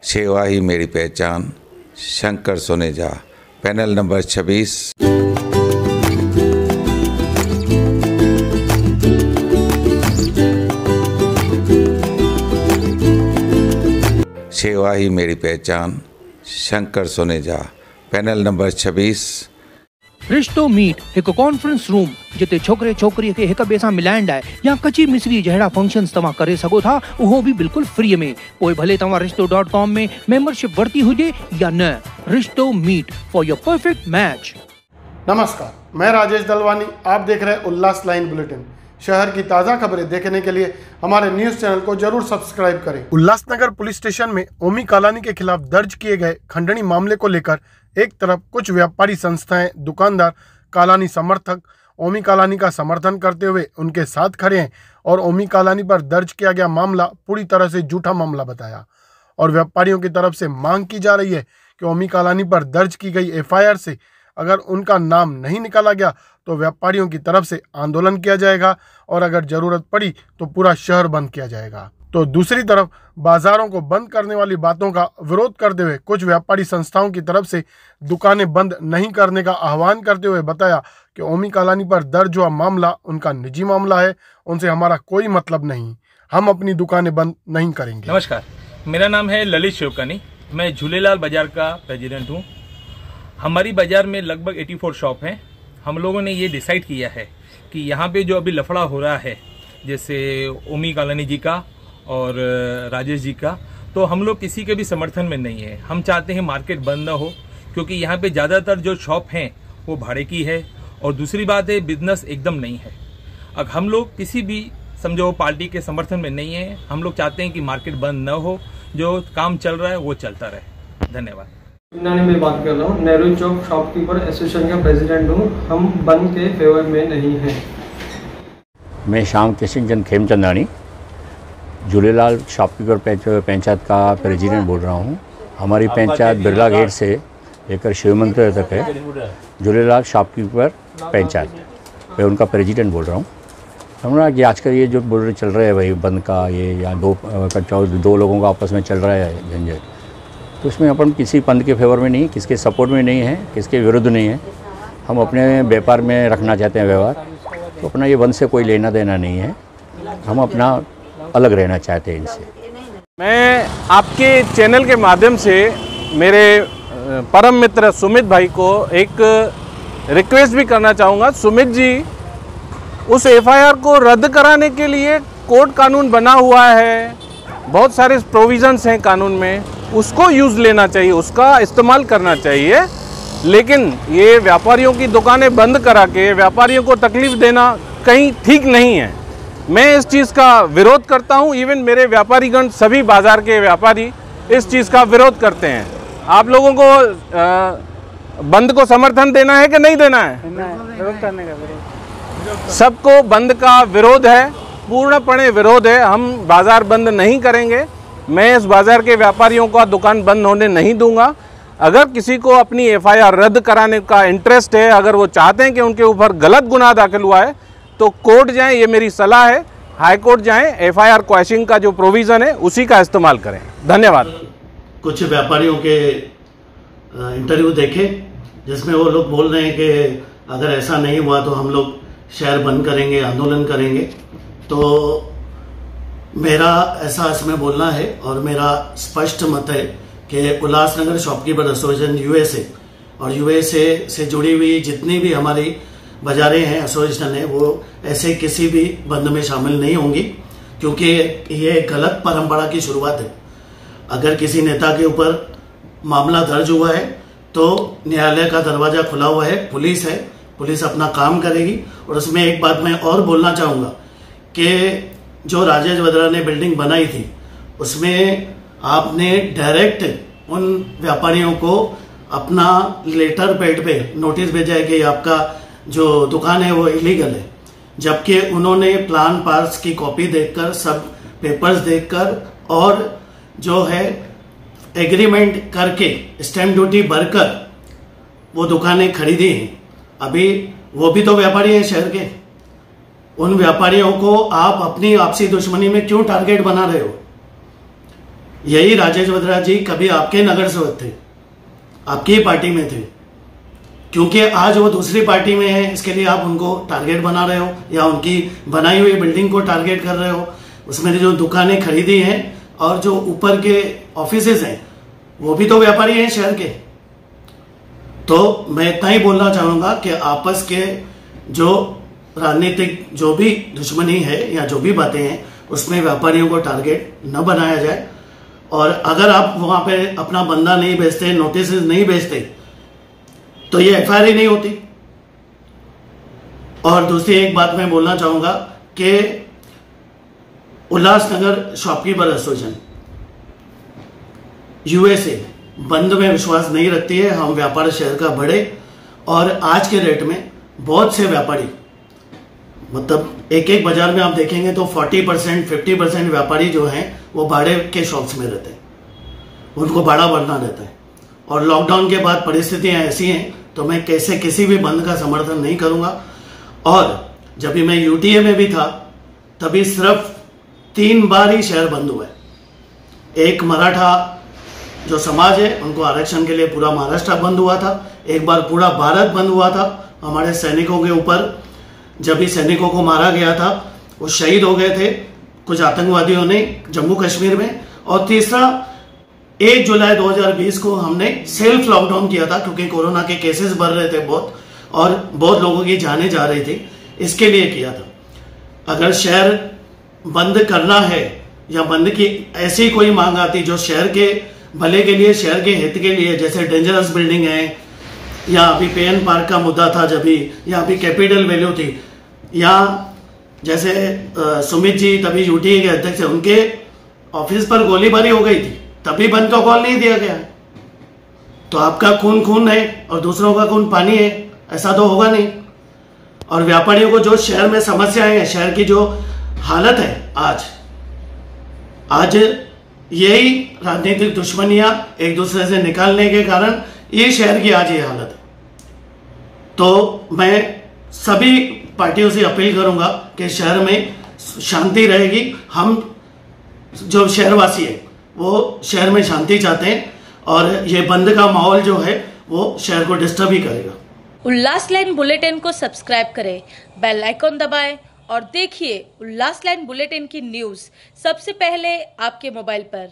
सेवा ही मेरी पहचान, शंकर सोनेजा, पैनल नंबर 26। सेवा ही मेरी पहचान, शंकर सोनेजा, पैनल नंबर 26। रिश्तो मीट एक कॉन्फ्रेंस रूम जिते छोकरे छोकरी के एक बेसा मिलाइण लाइ या कची मिसरी जहिड़ा फंक्शन्स तव्हां करे सघो था, उहो भी बिल्कुल फ्री में। पोइ भले तव्हां रिश्तो.com में मेंबरशिप वरती हुजे या न। रिश्तो meet for your perfect match. नमस्कार, मैं राजेश दलवानी। आप देख रहे हैं उल्लास लाइन बुलेटिन। शहर की ताज़ा खबरें देखने के लिए हमारे न्यूज़ चैनल को जरूर सब्सक्राइब करें। उल्लासनगर पुलिस स्टेशन में ओमी कालानी के खिलाफ दर्ज किए गए खंडनी मामले को लेकर एक तरफ कुछ व्यापारी संस्थाएं, दुकानदार कालानी समर्थक ओमी कालानी का समर्थन करते हुए उनके साथ खड़े हैं और ओमी कालानी पर दर्ज किया गया मामला पूरी तरह से झूठा मामला बताया। और व्यापारियों की तरफ से मांग की जा रही है कि ओमी कालानी पर दर्ज की गई एफआईआर से अगर उनका नाम नहीं निकाला गया तो व्यापारियों की तरफ से आंदोलन किया जाएगा और अगर जरूरत पड़ी तो पूरा शहर बंद किया जाएगा। तो दूसरी तरफ बाजारों को बंद करने वाली बातों का विरोध करते हुए कुछ व्यापारी संस्थाओं की तरफ से दुकानें बंद नहीं करने का आह्वान करते हुए बताया कि ओमी कालानी पर दर्ज हुआ मामला उनका निजी मामला है, उनसे हमारा कोई मतलब नहीं, हम अपनी दुकानें बंद नहीं करेंगे। नमस्कार, मेरा नाम है ललित शिवकानी, मैं झूलेलाल बाजार का प्रेसिडेंट हूँ। हमारी बाजार में लगभग 84 शॉप हैं। हम लोगों ने ये डिसाइड किया है कि यहाँ पे जो अभी लफड़ा हो रहा है, जैसे ओमी कालानी जी का और राजेश जी का, तो हम लोग किसी के भी समर्थन में नहीं है। हम चाहते हैं मार्केट बंद ना हो, क्योंकि यहाँ पे ज़्यादातर जो शॉप हैं वो भाड़े की है और दूसरी बात है बिजनेस एकदम नहीं है। अब हम लोग किसी भी समझो पार्टी के समर्थन में नहीं है। हम लोग चाहते हैं कि मार्केट बंद ना हो, जो काम चल रहा है वो चलता रहे। धन्यवाद। मैं बात कर रहा हूँ, नेहरू चौक शॉपकीपर एसोसिएशन का प्रेसिडेंट हूँ। हम बंद के फेवर में नहीं हैं। मैं श्याम किशन खेमचंदानी, झूलेलाल शॉपकीपर पंचायत का प्रेसिडेंट बोल रहा हूँ। हमारी पंचायत बिरला गेट से लेकर शिव मंदिर तक है। झूलेलाल शॉपकीपर पंचायत, मैं उनका प्रेसिडेंट बोल रहा हूँ। हमारा कि आजकल ये जो बोल चल रहा है भाई बंद का, ये या दो लोगों का आपस में चल रहा है झंझट, तो उसमें अपन किसी पंथ के फेवर में नहीं, किसके सपोर्ट में नहीं है, किसके विरुद्ध नहीं है। हम अपने व्यापार में रखना चाहते हैं व्यवहार, तो अपना ये बंद से कोई लेना देना नहीं है। हम अपना अलग रहना चाहते हैं इनसे। मैं आपके चैनल के माध्यम से मेरे परम मित्र सुमित भाई को एक रिक्वेस्ट भी करना चाहूँगा। सुमित जी, उस एफआईआर को रद्द कराने के लिए कोर्ट कानून बना हुआ है, बहुत सारे प्रोविजंस हैं कानून में, उसको यूज़ लेना चाहिए, उसका इस्तेमाल करना चाहिए। लेकिन ये व्यापारियों की दुकानें बंद करा के व्यापारियों को तकलीफ़ देना कहीं ठीक नहीं है। मैं इस चीज़ का विरोध करता हूँ। इवन मेरे व्यापारीगण, सभी बाज़ार के व्यापारी इस चीज़ का विरोध करते हैं। आप लोगों को बंद को समर्थन देना है कि नहीं देना है? विरोध करने का विरोध, सबको बंद का विरोध है, पूर्णपणे विरोध है। हम बाज़ार बंद नहीं करेंगे। मैं इस बाज़ार के व्यापारियों का दुकान बंद होने नहीं दूंगा। अगर किसी को अपनी एफआईआर रद्द कराने का इंटरेस्ट है, अगर वो चाहते हैं कि उनके ऊपर गलत गुनाह दाखिल हुआ है, तो कोर्ट जाएं, ये मेरी सलाह है। हाई कोर्ट जाएं, एफआईआर क्वैशिंग का जो प्रोविज़न है उसी का इस्तेमाल करें। धन्यवाद। कुछ व्यापारियों के इंटरव्यू देखे जिसमें वो लोग बोल रहे हैं कि अगर ऐसा नहीं हुआ तो हम लोग शहर बंद करेंगे, आंदोलन करेंगे। तो मेरा ऐसा इसमें बोलना है और मेरा स्पष्ट मत है कि उल्लासनगर शॉपकीपर एसोसिएशन यूएसए और यूएसए से जुड़ी हुई जितनी भी हमारी बाजारें हैं, एसोसिएशन है, वो ऐसे किसी भी बंद में शामिल नहीं होंगी, क्योंकि ये गलत परंपरा की शुरुआत है। अगर किसी नेता के ऊपर मामला दर्ज हुआ है तो न्यायालय का दरवाजा खुला हुआ है, पुलिस अपना काम करेगी। और उसमें एक बात मैं और बोलना चाहूँगा कि जो राजेश वद्रा ने बिल्डिंग बनाई थी, उसमें आपने डायरेक्ट उन व्यापारियों को अपना लेटर पैड पे नोटिस भेजा है कि आपका जो दुकान है वो इलीगल है, जबकि उन्होंने प्लान पास की कॉपी देखकर, सब पेपर्स देखकर और जो है एग्रीमेंट करके स्टैम्प ड्यूटी भरकर वो दुकानें खरीदी हैं। अभी वो भी तो व्यापारी हैं शहर के। उन व्यापारियों को आप अपनी आपसी दुश्मनी में क्यों टारगेट बना रहे हो? यही राजेश बद्रा जी कभी आपके नगर सेवक थे, आपकी ही पार्टी में थे, क्योंकि आज वो दूसरी पार्टी में है इसके लिए आप उनको टारगेट बना रहे हो या उनकी बनाई हुई बिल्डिंग को टारगेट कर रहे हो। उसमें जो दुकानें खरीदी हैं और जो ऊपर के ऑफिसेज हैं वो भी तो व्यापारी हैं शहर के। तो मैं इतना ही बोलना चाहूंगा कि आपस के जो राजनीतिक जो भी दुश्मनी है या जो भी बातें हैं उसमें व्यापारियों को टारगेट न बनाया जाए। और अगर आप वहां पे अपना बंदा नहीं भेजते, नोटिस नहीं भेजते, तो ये एफआईआर ही नहीं होती। और दूसरी एक बात मैं बोलना चाहूंगा कि उल्लासनगर शॉपकीपर एसोसिएशन यूएसए बंद में विश्वास नहीं रखती है। हम व्यापार शहर का बढ़े और आज के रेट में बहुत से व्यापारी, मतलब एक एक बाजार में आप देखेंगे तो 40% 50% व्यापारी जो हैं वो भाड़े के शॉप्स में रहते हैं, उनको भाड़ा बढ़ना रहता है। और लॉकडाउन के बाद परिस्थितियां ऐसी हैं तो मैं कैसे किसी भी बंद का समर्थन नहीं करूंगा। और जब भी मैं यूटीए में भी था तभी सिर्फ 3 बार ही शहर बंद हुआ है। एक मराठा जो समाज है उनको आरक्षण के लिए पूरा महाराष्ट्र बंद हुआ था, एक बार पूरा भारत बंद हुआ था हमारे सैनिकों के ऊपर। जब भी सैनिकों को मारा गया था वो शहीद हो गए थे कुछ आतंकवादियों ने जम्मू कश्मीर में। और तीसरा 1 जुलाई 2020 को हमने सेल्फ लॉकडाउन किया था क्योंकि कोरोना के केसेस बढ़ रहे थे बहुत और बहुत लोगों की जानें जा रही थी, इसके लिए किया था। अगर शहर बंद करना है या बंद की ऐसी कोई मांग आती जो शहर के भले के लिए, शहर के हित के लिए, जैसे डेंजरस बिल्डिंग है या अभी पेन पार्क का मुद्दा था जब भी, या अभी कैपिटल वैल्यू थी, या जैसे सुमित जी तभी यूटीए के अध्यक्ष, उनके ऑफिस पर गोलीबारी हो गई थी तभी बंद का कॉल नहीं दिया गया। तो आपका खून खून है और दूसरों का खून पानी है, ऐसा तो होगा नहीं। और व्यापारियों को जो शहर में समस्याएं हैं, शहर की जो हालत है आज यही राजनीतिक दुश्मनियां एक दूसरे से निकालने के कारण ये शहर की आज ये हालत है। तो मैं सभी पार्टियों से अपील करूंगा कि शहर में शांति रहेगी। हम जो शहरवासी है वो शहर में शांति चाहते हैं और ये बंद का माहौल जो है वो शहर को डिस्टर्ब ही करेगा। उल्लास लाइन बुलेटिन को सब्सक्राइब करें, बेल आइकॉन दबाएं और देखिए उल्लास लाइन बुलेटिन की न्यूज़ सबसे पहले आपके मोबाइल पर।